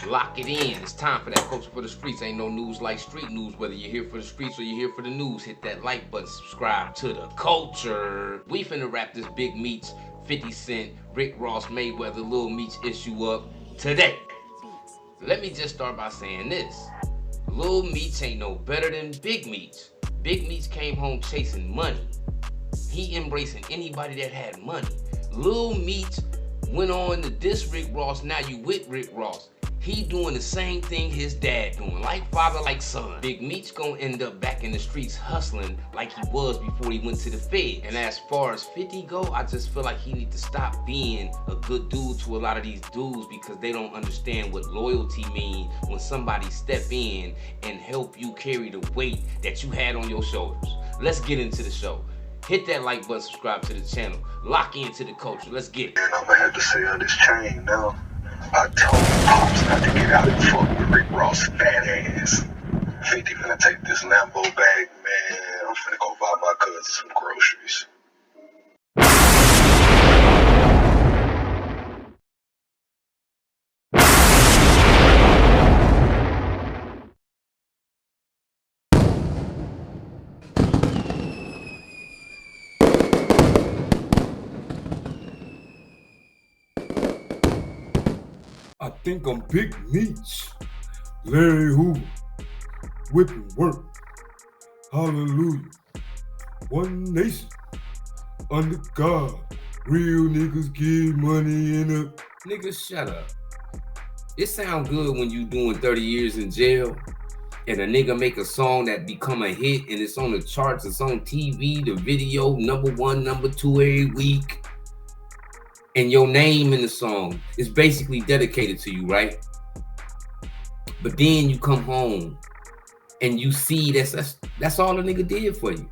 Lock it in. It's time for that culture for the streets. Ain't no news like street news. Whether you're here for the streets or you're here for the news, hit that like button, subscribe to the culture. We finna wrap this Big Meech, 50 Cent, Rick Ross, Mayweather, Lil Meech issue up today. Let me just start by saying this. Lil Meech ain't no better than Big Meech. Big Meech came home chasing money. He embracing anybody that had money. Lil Meech went on to diss Rick Ross. Now you with Rick Ross. He doing the same thing his dad doing, like father, like son. Big Meech gonna end up back in the streets hustling like he was before he went to the Fed. And as far as 50 go, I just feel like he need to stop being a good dude to a lot of these dudes because they don't understand what loyalty means when somebody step in and help you carry the weight that you had on your shoulders. Let's get into the show. Hit that like button, subscribe to the channel. Lock into the culture. Let's get it. And I'm gonna have to say on this chain now. I told Pops not to get out and fuck with Rick Ross' fat ass. 50 finna take this Lambo bag, man. I'm finna go buy my cousin some groceries. I think I'm Big Meech, Larry Hoover, whipping work, hallelujah, one nation, under God, real niggas get money in a... Niggas, shut up. It sound good when you doing 30 years in jail and a nigga make a song that become a hit and it's on the charts, it's on TV, the video, #1, #2 every week. And your name in the song is basically dedicated to you, right? But then you come home and you see that's all the nigga did for you.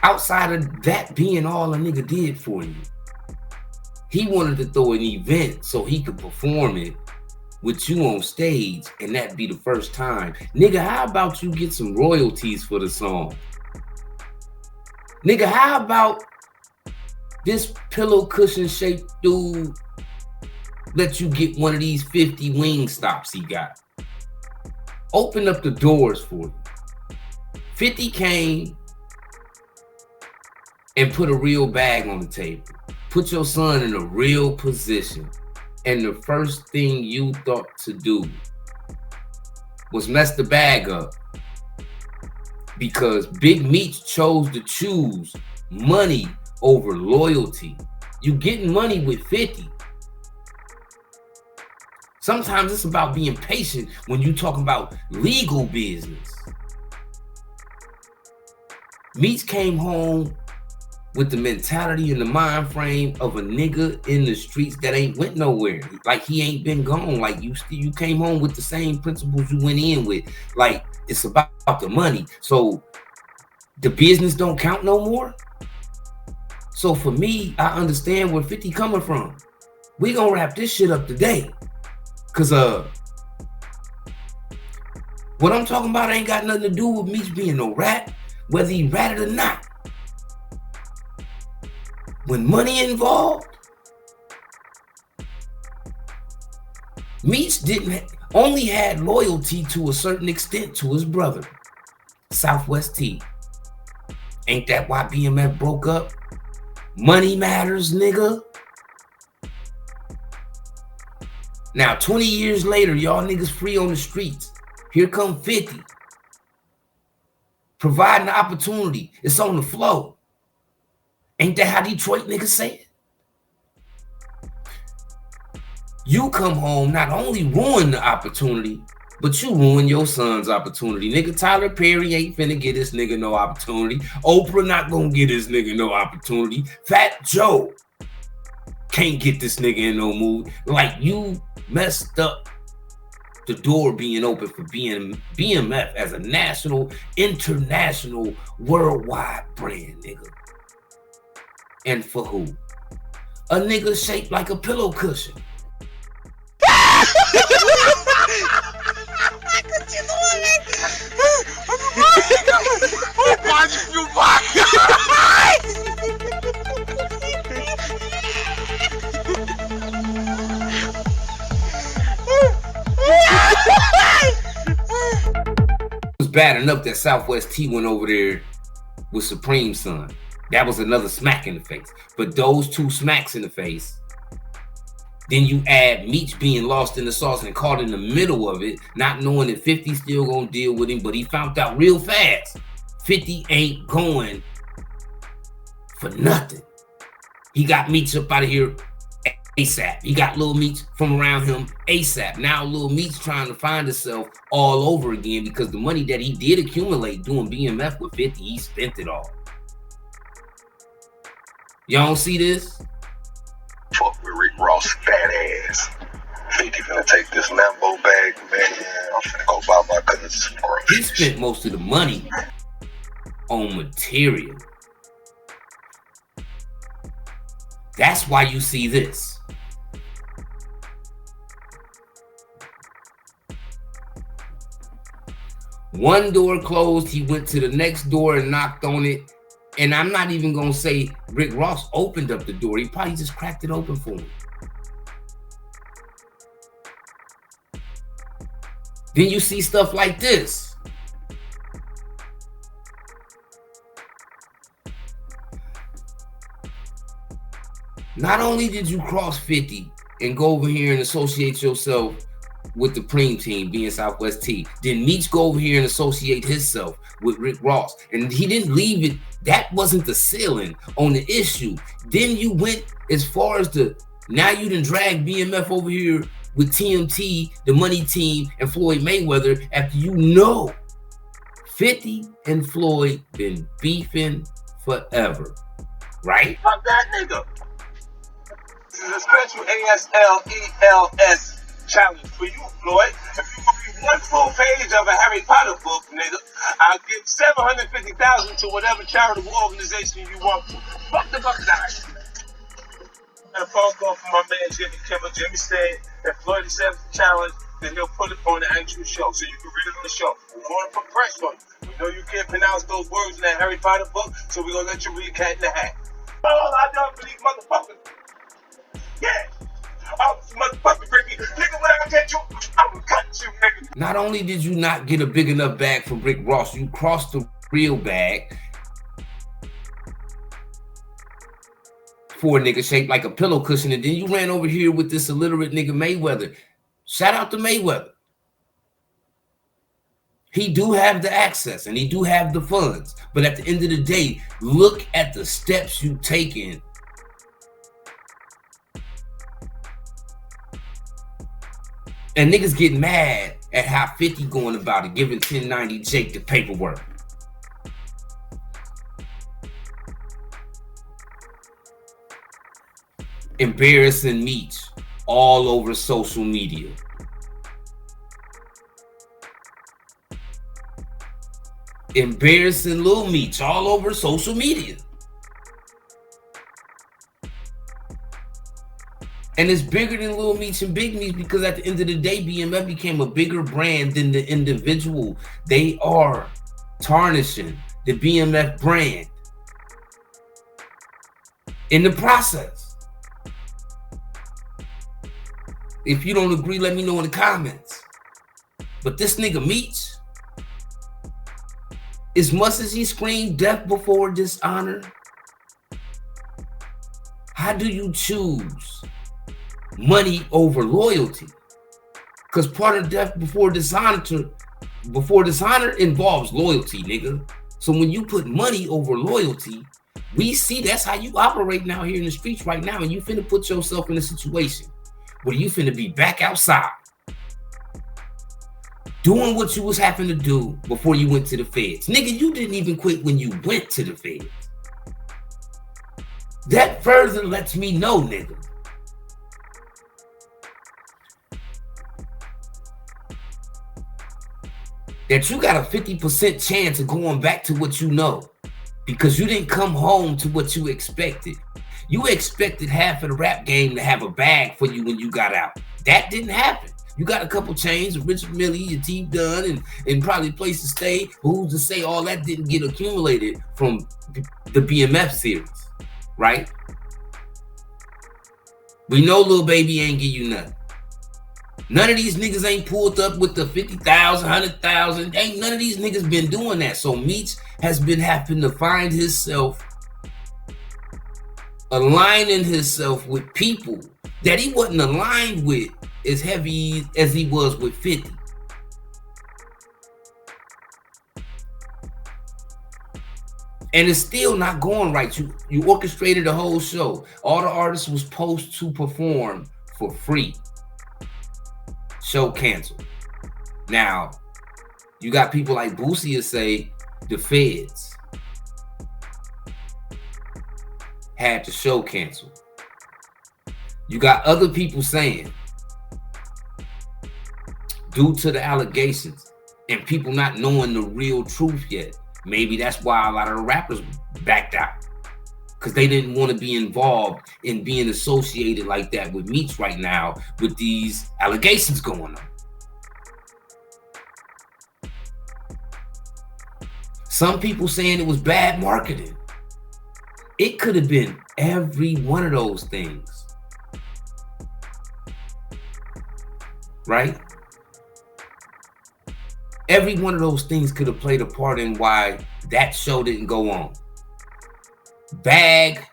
Outside of that being all a nigga did for you, he wanted to throw an event so he could perform it with you on stage, and that be the first time. Nigga, how about you get some royalties for the song? Nigga, how about this pillow cushion shaped dude let you get one of these 50 wing stops he got? Open up the doors for you. 50 came and put a real bag on the table. Put your son in a real position. And the first thing you thought to do was mess the bag up. Because Big Meech chose to choose money over loyalty. You getting money with 50. Sometimes it's about being patient when you talking about legal business. Meech came home with the mentality and the mind frame of a nigga in the streets that ain't went nowhere. Like he ain't been gone. Like you came home with the same principles you went in with. Like it's about the money. So the business don't count no more. So for me, I understand where 50 coming from. We gonna wrap this shit up today. Cause what I'm talking about ain't got nothing to do with Meech being no rat, whether he ratted or not. When money involved, Meech only had loyalty to a certain extent to his brother, Southwest T. Ain't that why BMF broke up? Money matters, nigga. Now, 20 years later, y'all niggas free on the streets. Here come 50. Providing the opportunity. It's on the flow. Ain't that how Detroit niggas say it? You come home, not only ruin the opportunity, but you ruin your son's opportunity. Nigga, Tyler Perry ain't finna get this nigga no opportunity. Oprah not gonna get this nigga no opportunity. Fat Joe can't get this nigga in no mood. Like you messed up the door being open for BMF as a national, international, worldwide brand, nigga. And for who? A nigga shaped like a pillow cushion. bad enough that Southwest T went over there with Supreme Son. That was another smack in the face. But those two smacks in the face, then you add Meech being lost in the sauce and caught in the middle of it, not knowing that 50 still gonna deal with him, but he found out real fast 50 ain't going for nothing. He got Meech up out of here ASAP. He got Lil Meech from around him ASAP. Now Lil Meech trying to find himself all over again because the money that he did accumulate doing BMF with 50, he spent it all. Y'all don't see this? Fuck with Rick Ross fat ass. 50 finna take this Lambo bag, man. I'm finna go buy my cousins some He groceries. spent most of the money on material. That's why you see this. One door closed, he went to the next door and knocked on it. And I'm not even gonna say Rick Ross opened up the door. He probably just cracked it open for him. Then you see stuff like this. Not only did you cross 50 and go over here and associate yourself with the Preem team being Southwest T, then Meech go over here and associate himself with Rick Ross. And he didn't leave it. That wasn't the ceiling on the issue. Then you went as far as now you done drag BMF over here with TMT, the Money Team, and Floyd Mayweather after you know 50 and Floyd been beefing forever, right? Fuck that nigga. This is a special ASLELS challenge for you, Floyd. If you could read one full page of a Harry Potter book, nigga, I'll give $750,000 to whatever charitable organization you want to. Fuck the buck dice. And a phone call from my man Jimmy Kimmel. Jimmy said if Floyd accepts the challenge, then he'll put it on the actual show, so you can read it on the show. We want to put pressure on you. We know you can't pronounce those words in that Harry Potter book, so we're gonna let you read Cat in the Hat. All I done for these motherfuckers. Yeah. Oh, motherfucker, Ricky. Nigga, when I get you, I'm gonna cut you, nigga. Not only did you not get a big enough bag from Rick Ross, you crossed the real bag for a nigga shaped like a pillow cushion, and then you ran over here with this illiterate nigga Mayweather. Shout out to Mayweather. He do have the access and he do have the funds, but at the end of the day, look at the steps you taken. And niggas get mad at how 50 going about it, giving 1090 Jake the paperwork. Embarrassing Meech all over social media. Embarrassing Lil Meech all over social media. And it's bigger than Lil Meech and Big Meech because at the end of the day, BMF became a bigger brand than the individual. They are tarnishing the BMF brand in the process. If you don't agree, let me know in the comments. But this nigga Meech, as much as he screamed death before dishonor, how do you choose money over loyalty? Because part of death before dishonor involves loyalty, nigga. So when you put money over loyalty, we see that's how you operate now here in the streets right now, and you finna put yourself in a situation where you finna be back outside doing what you was having to do before you went to the feds. Nigga, you didn't even quit when you went to the feds. That further lets me know, nigga, that you got a 50% chance of going back to what you know because you didn't come home to what you expected. You expected half of the rap game to have a bag for you when you got out. That didn't happen. You got a couple chains of Richard Millie, your T Dunn, and probably a place to stay. Who's to say all that didn't get accumulated from the BMF series, right? We know Lil Baby ain't give you nothing. None of these niggas ain't pulled up with the 50,000, 100,000. Ain't none of these niggas been doing that. So Meech has been having to find himself, aligning himself with people that he wasn't aligned with as heavy as he was with 50. And it's still not going right. You orchestrated the whole show. All the artists was supposed to perform for free. Show canceled. Now, you got people like Boosie that say the feds had the show canceled. You got other people saying, due to the allegations and people not knowing the real truth yet, maybe that's why a lot of the rappers backed out, because they didn't want to be involved in being associated like that with Meech right now with these allegations going on. Some people saying it was bad marketing. It could have been every one of those things, right? Every one of those things could have played a part in why that show didn't go on. Bag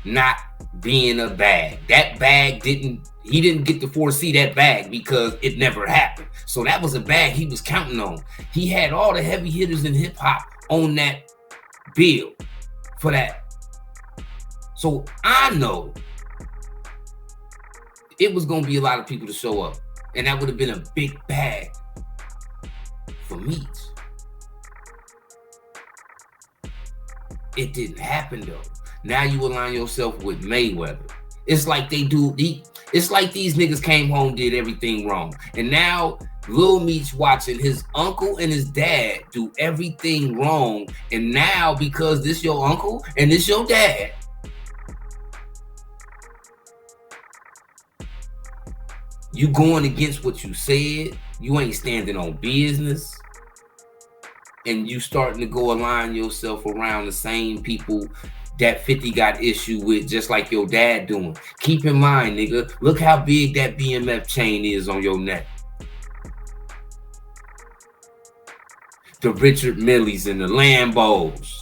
not being a bag. That bag he didn't get to foresee that bag because it never happened. So that was a bag he was counting on. He had all the heavy hitters in hip hop on that bill for that. So I know it was going to be a lot of people to show up. And that would have been a big bag for Meech. It didn't happen though. Now you align yourself with Mayweather. It's like it's like these niggas came home, did everything wrong. And now Lil Meech watching his uncle and his dad do everything wrong. And now because this your uncle and this your dad, you going against what you said, you ain't standing on business, and you starting to go align yourself around the same people that 50 got issue with, just like your dad doing. Keep in mind, nigga, look how big that BMF chain is on your neck. The Richard Milles and the Lambos.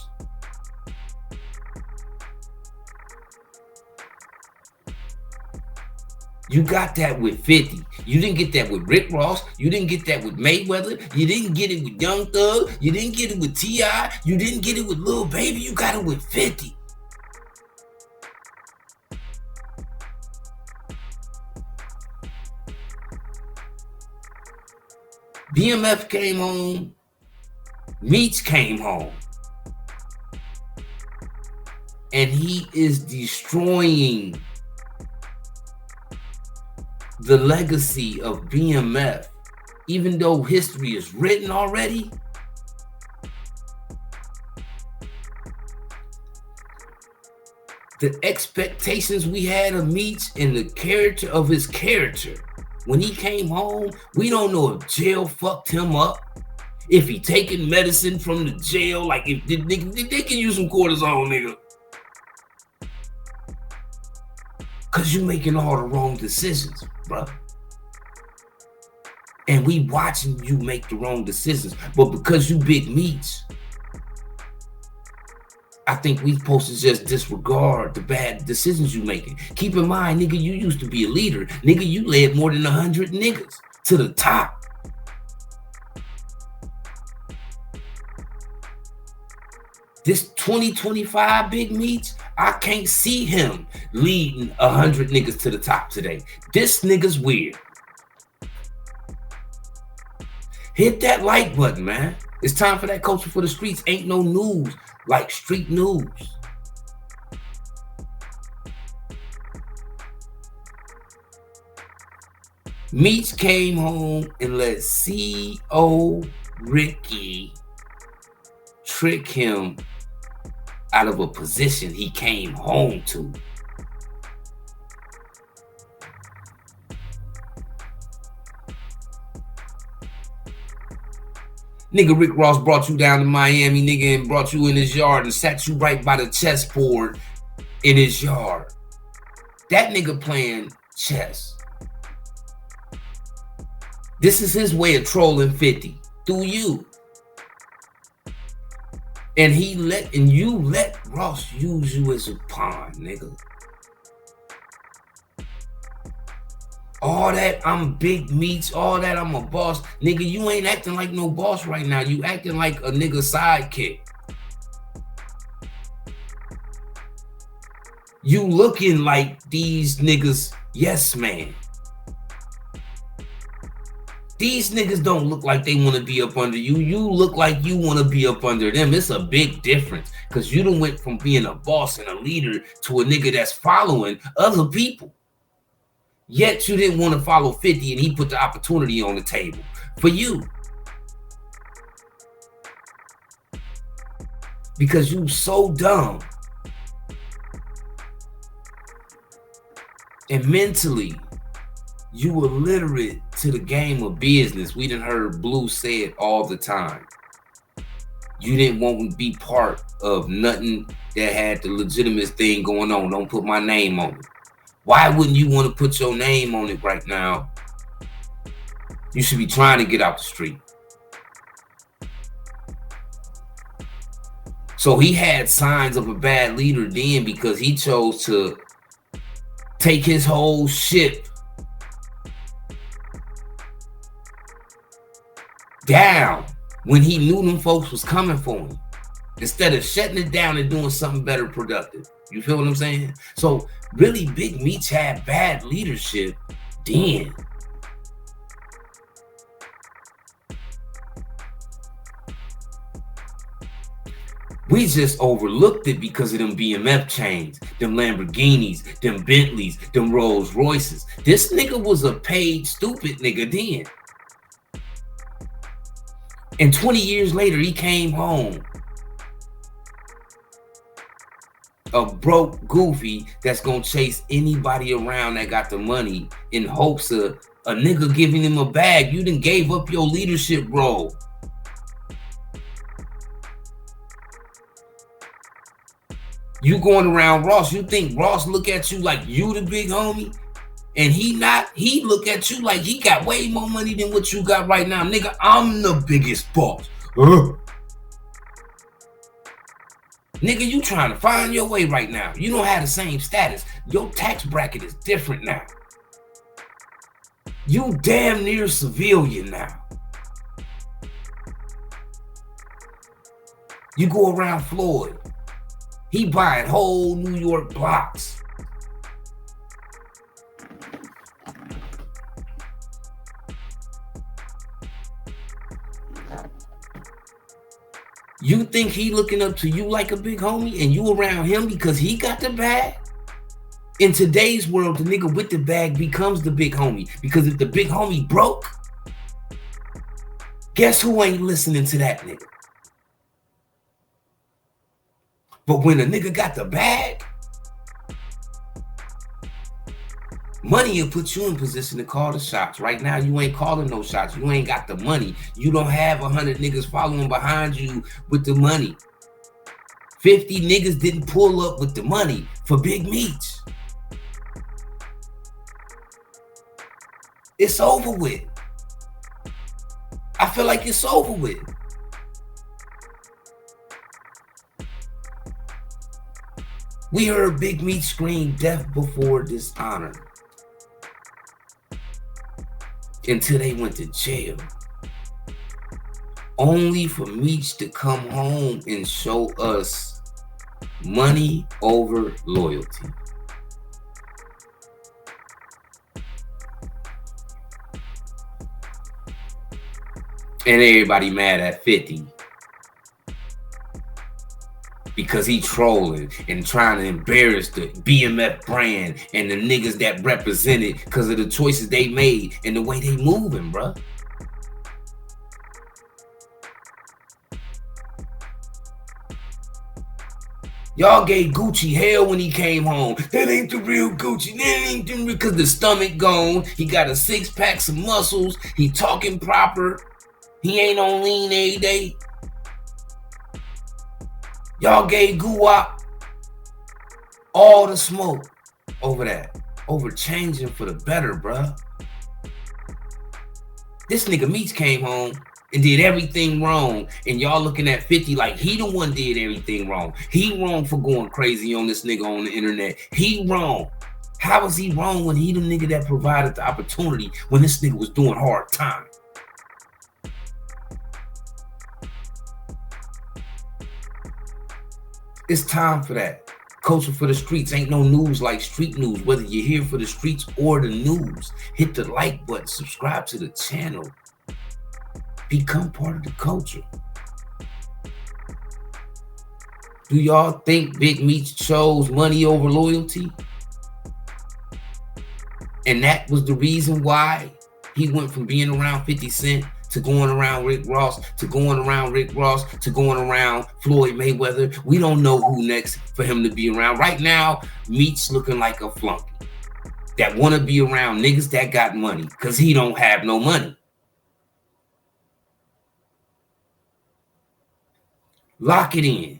You got that with 50. You didn't get that with Rick Ross. You didn't get that with Mayweather. You didn't get it with Young Thug. You didn't get it with T.I. You didn't get it with Lil Baby. You got it with 50. BMF came home. Meech came home. And he is destroying the legacy of BMF, even though history is written already. The expectations we had of Meech and the character of his character, when he came home, we don't know if jail fucked him up, if he taking medicine from the jail, like if they can use some cortisone, nigga. Cause you making all the wrong decisions, bro. And we watching you make the wrong decisions. But because you Big Meech, I think we supposed to just disregard the bad decisions you making. Keep in mind, nigga, you used to be a leader. Nigga, you led more than 100 niggas to the top. This 2025 Big Meech, I can't see him leading 100 niggas to the top today. This nigga's weird. Hit that like button, man. It's time for that culture for the streets. Ain't no news like street news. Meech came home and let C.O. Ricky trick him out of a position he came home to. Nigga, Rick Ross brought you down to Miami, nigga, and brought you in his yard and sat you right by the chessboard in his yard. That nigga playing chess. This is his way of trolling 50 through you. And you let Ross use you as a pawn, nigga. All that I'm Big Meech, all that I'm a boss. Nigga, you ain't acting like no boss right now. You acting like a nigga sidekick. You looking like these niggas, yes, man. These niggas don't look like they want to be up under you. You look like you want to be up under them. It's a big difference because you done went from being a boss and a leader to a nigga that's following other people. Yet you didn't want to follow 50 and he put the opportunity on the table for you. Because you so dumb. And mentally, you illiterate to the game of business. We done heard Blue say it all the time. You didn't want to be part of nothing that had the legitimate thing going on. Don't put my name on it. Why wouldn't you want to put your name on it right now? You should be trying to get out the street. So he had signs of a bad leader then because he chose to take his whole ship down when he knew them folks was coming for him, instead of shutting it down and doing something better productive. You feel what I'm saying? So really, Big Meech had bad leadership then. We just overlooked it because of them BMF chains, them Lamborghinis, them Bentleys, them Rolls Royces. This nigga was a paid stupid nigga then. And 20 years later, he came home a broke goofy that's gonna chase anybody around that got the money in hopes of a nigga giving him a bag. You done gave up your leadership role. You going around Ross, you think Ross look at you like you the big homie? And he look at you like he got way more money than what you got right now. Nigga, I'm the biggest boss. Nigga, you trying to find your way right now. You don't have the same status. Your tax bracket is different now. You damn near civilian now. You go around Floyd. He buying whole New York blocks. You think he looking up to you like a big homie and you around him because he got the bag? In today's world, the nigga with the bag becomes the big homie, because if the big homie broke, guess who ain't listening to that nigga? But when a nigga got the bag, money will put you in position to call the shots. Right now, you ain't calling no shots. You ain't got the money. You don't have 100 niggas following behind you with the money. 50 niggas didn't pull up with the money for Big Meech. It's over with. I feel like it's over with. We heard Big Meech scream death before dishonor until they went to jail. Only for Meech to come home and show us money over loyalty. And everybody mad at 50 because he trolling and trying to embarrass the BMF brand and the niggas that represent it because of the choices they made and the way they moving, bruh. Y'all gave Gucci hell when he came home. That ain't the real Gucci. That ain't the real, because the stomach gone. He got a 6-pack, some muscles. He talking proper. He ain't on lean every day. Y'all gave Guwap all the smoke over that. Over changing for the better, bruh. This nigga Meech came home and did everything wrong. And y'all looking at 50 like he the one did everything wrong. He wrong for going crazy on this nigga on the internet. He wrong. How was he wrong when he the nigga that provided the opportunity when this nigga was doing hard time? It's time for that. Culture for the streets. Ain't no news like street news, whether you're here for the streets or the news. Hit the like button, subscribe to the channel. Become part of the culture. Do y'all think Big Meech chose money over loyalty? And that was the reason why he went from being around 50 Cent to going around Rick Ross, to going around Rick Ross, to going around Floyd Mayweather. We don't know who next for him to be around. Right now, Meech looking like a flunky that want to be around niggas that got money because he don't have no money. Lock it in.